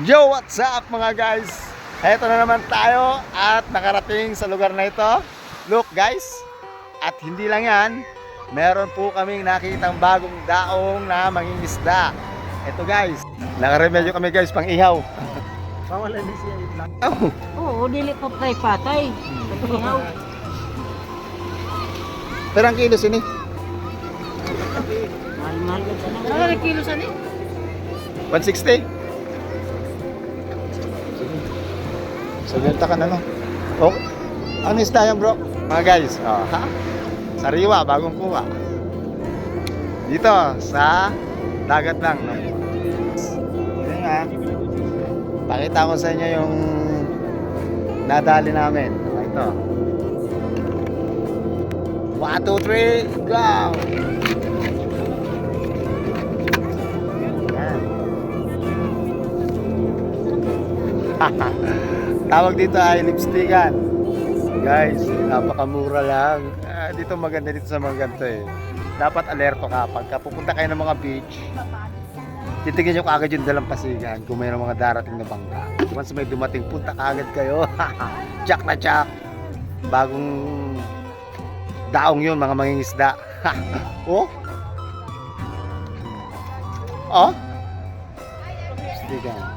Yo, what's up mga guys? Eto na naman tayo at nakarating sa lugar na ito. Look guys, at hindi lang yan, meron po kaming nakitang bagong daong na mangingisda. Eto guys, nakaremedyo kami guys, pang ihaw. Bawal na siya itlog. Oh, Oo, dili pa patay. Ihaw. pero ang kilos ini, Mahal-mahal ka na. Ano na kilo sa ni? 160. So ganta ka na no. Oh, ano isda yan bro? Mga guys, oh, ha? Sariwa, bagong kuha. Dito, sa dagat lang. No? Yun nga. Pakita ko sa inyo yung nadali namin. Ito. 1, 2, 3, go! Yan. Tawag dito ay lipstickan. Guys, napakamura lang. Dito maganda dito sa mga ganito eh. Dapat alerto ka pagka pupunta kayo ng mga beach. Titignan nyo kaagad yung dalampasigan kung mayroong mga darating na bangka. Once may dumating, punta kaagad kayo. Tsak na tsak. Bagong daong yun, mga mangingisda. Oh? Oh? Lipstickan.